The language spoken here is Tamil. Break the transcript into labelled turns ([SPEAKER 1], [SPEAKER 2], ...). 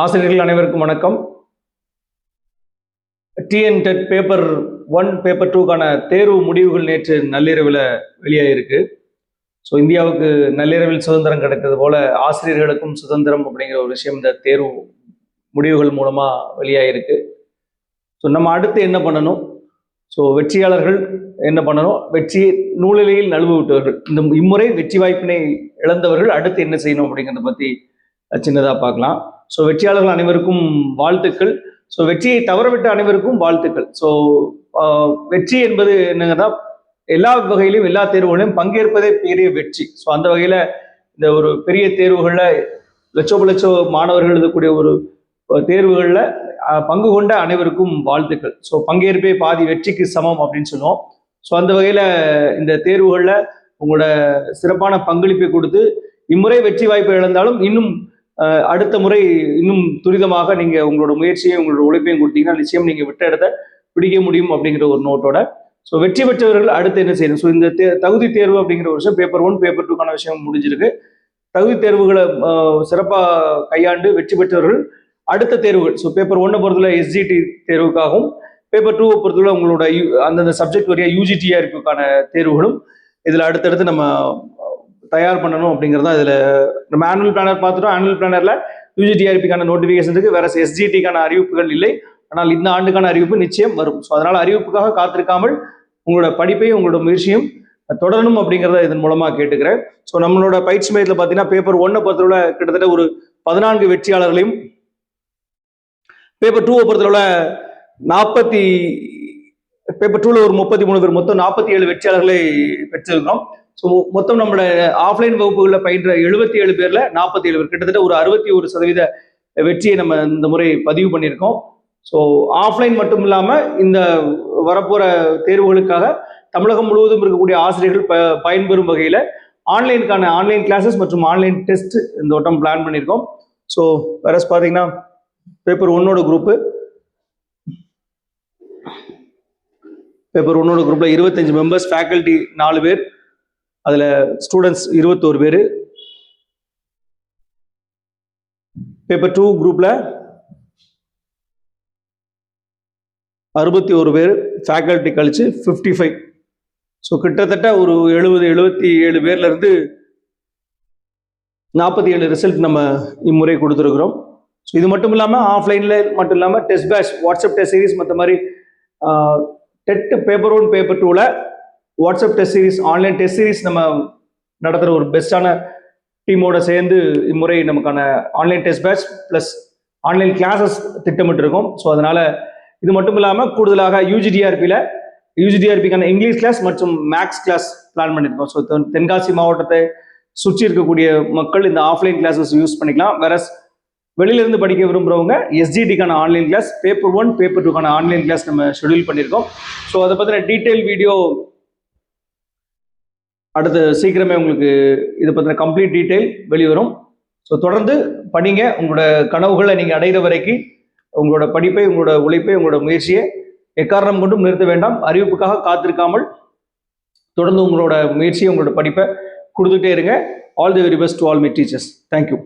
[SPEAKER 1] ஆசிரியர்கள் அனைவருக்கும் வணக்கம். டிஎன்டெட் பேப்பர் 1 பேப்பர் 2க்கான தேர்வு முடிவுகள் நேற்று நள்ளிரவில் வெளியாகிருக்கு. ஸோ இந்தியாவுக்கு நள்ளிரவில் சுதந்திரம் கிடைத்தது போல ஆசிரியர்களுக்கும் சுதந்திரம் அப்படிங்கிற ஒரு விஷயம் இந்த தேர்வு முடிவுகள் மூலமாக வெளியாகிருக்கு. ஸோ நம்ம அடுத்து என்ன பண்ணணும், ஸோ வெற்றியாளர்கள் என்ன பண்ணணும், வெற்றி நூலிலையில் நழுவு விட்டவர்கள், இந்த இம்முறை வெற்றி வாய்ப்பினை இழந்தவர்கள் அடுத்து என்ன செய்யணும் அப்படிங்கிறத பற்றி சின்னதாக பார்க்கலாம். ஸோ வெற்றியாளர்கள் அனைவருக்கும் வாழ்த்துக்கள். ஸோ வெற்றியை தவறவிட்ட அனைவருக்கும் வாழ்த்துக்கள். ஸோ வெற்றி என்பது என்னங்கன்னா, எல்லா வகையிலும் எல்லா தேர்வுகளையும் பங்கேற்பதே பெரிய வெற்றி. ஸோ அந்த வகையில் இந்த ஒரு பெரிய தேர்வுகளில் லட்சோப மாணவர்கள் எழுதக்கூடிய ஒரு தேர்வுகளில் பங்கு கொண்ட அனைவருக்கும் வாழ்த்துக்கள். ஸோ பங்கேற்பே பாதி வெற்றிக்கு சமம் அப்படின்னு சொல்லுவோம். ஸோ அந்த வகையில் இந்த தேர்வுகளில் உங்களோட சிறப்பான பங்களிப்பை கொடுத்து இம்முறை வெற்றி வாய்ப்பை இழந்தாலும் இன்னும் அடுத்த முறை இன்னும் துரிதமாக நீங்கள் உங்களோட முயற்சியை உங்களோட உழைப்பையும் கொடுத்தீங்கன்னா நிச்சயம் நீங்கள் விட்ட இடத்த பிடிக்க முடியும் அப்படிங்கிற ஒரு நோட்டோட, ஸோ வெற்றி பெற்றவர்கள் அடுத்து என்ன செய்யணும். ஸோ இந்த தகுதி தேர்வு அப்படிங்கிற ஒரு விஷயம் பேப்பர் 1 பேப்பர் 2க்கான விஷயம் முடிஞ்சிருக்கு. தகுதி தேர்வுகளை சிறப்பாக கையாண்டு வெற்றி பெற்றவர்கள் அடுத்த தேர்வுகள், ஸோ பேப்பர் 1 பொறுத்தவரை எஸ்ஜிடி தேர்வுக்காகவும் பேப்பர் 2 பொறுத்தவரை உங்களோட அந்தந்த சப்ஜெக்ட் வரையா யூஜிடிஆர்பிக்கான தேர்வுகளும் இதில் அடுத்தடுத்து நம்ம தயார் பண்ணணும் அப்படிங்கிறதா. இதில் நம்ம ஆனுவல் பிளானர் பார்த்துட்டோம். ஆனுவல் பிளானரில் யூஜிடிஆர்பிக்கான நோட்டிஃபிகேஷன் இருக்குது, வேற எஸ்ஜிடிக்கான அறிவிப்புகள் இல்லை. ஆனால் இந்த ஆண்டுக்கான அறிவிப்பு நிச்சயம் வரும். ஸோ அதனால் அறிவிப்புக்காக காத்திருக்காமல் உங்களோட படிப்பையும் உங்களோட முயற்சியும் தொடரணும் அப்படிங்கிறத இதன் மூலமாக கேட்டுக்கிறேன். ஸோ நம்மளோட பயிற்சி மையத்தில் பார்த்தீங்கன்னா பேப்பர் 1 பொறுத்தவரை கிட்டத்தட்ட ஒரு 14 வெற்றியாளர்களையும், பேப்பர் 2 பொறுத்தவரை பேப்பர் 2ல ஒரு 33 பேர், மொத்தம் 47 வெற்றியாளர்களை பெற்றிருக்கிறோம். ஸோ மொத்தம் நம்மளோட ஆஃப்லைன் வகுப்புகளில் பயின்ற 77 பேர்ல 47 பேர், கிட்டத்தட்ட ஒரு 61% வெற்றியை நம்ம இந்த முறை பதிவு பண்ணியிருக்கோம். ஸோ ஆஃப்லைன் மட்டும் இல்லாமல் இந்த வரப்போகிற தேர்வுகளுக்காக தமிழகம் முழுவதும் இருக்கக்கூடிய ஆசிரியர்கள் பயன்பெறும் வகையில் ஆன்லைன் கிளாஸஸ் மற்றும் ஆன்லைன் டெஸ்ட் இந்த வட்டம் பிளான் பண்ணியிருக்கோம். ஸோ வேற பார்த்தீங்கன்னா பேப்பர் 1 குரூப்பு, பேப்பர் 1 குரூப்பில் 25 மெம்பர்ஸ், ஃபேக்கல்ட்டி 4 பேர், அதில் ஸ்டூடெண்ட்ஸ் 21 பேர். பேப்பர் 2 குரூப்பில் 61 பேர், ஃபேக்கல்ட்டி கழிச்சு 55. ஸோ கிட்டத்தட்ட ஒரு 77 பேர்ல இருந்து 47 ரிசல்ட் நம்ம இம்முறை கொடுத்துருக்குறோம். ஸோ இது மட்டும் இல்லாமல் ஆஃப்லைனில் மட்டும் இல்லாமல் test batch, WhatsApp test series, மற்ற மாதிரி டெட் பேப்பர் 1 பேப்பர் 2ல WhatsApp test series, online test series நம்ம நடத்துகிற ஒரு பெஸ்ட்டான டீமோட சேர்ந்து இம்முறை நமக்கான online test batch plus online classes திட்டமிட்டு இருக்கோம். ஸோ அதனால் இது மட்டும் இல்லாமல் கூடுதலாக யூஜிடிஆர்பிக்கான இங்கிலீஷ் கிளாஸ் மற்றும் மேக்ஸ் கிளாஸ் பிளான் பண்ணியிருக்கோம். ஸோ தென்காசி மாவட்டத்தை சுற்றி இருக்கக்கூடிய மக்கள் இந்த ஆஃப்லைன் கிளாஸஸ் யூஸ் பண்ணிக்கலாம். வேற வெளியிலிருந்து படிக்க விரும்புகிறவங்க எஸ்ஜிடிக்கான ஆன்லைன் கிளாஸ், பேப்பர் 1 பேப்பர் 2க்கான ஆன்லைன் கிளாஸ் நம்ம ஷெடியூல் பண்ணியிருக்கோம். ஸோ அதை பற்றின டீட்டெயில் வீடியோ அடுத்து சீக்கிரமே உங்களுக்கு இதை பற்றின கம்ப்ளீட் டீட்டெயில் வெளிவரும். ஸோ தொடர்ந்து படிங்க. உங்களோட கனவுகளை நீங்கள் அடைகிற வரைக்கும் உங்களோட படிப்பை, உங்களோட உழைப்பை, உங்களோட முயற்சியை எக்காரணம் கொண்டும் நிறுத்த வேண்டாம். அறிவிப்புக்காக காத்திருக்காமல் தொடர்ந்து உங்களோட முயற்சியை, உங்களோட படிப்பை கொடுத்துட்டே இருங்க. All the very best to all my teachers. Thank you.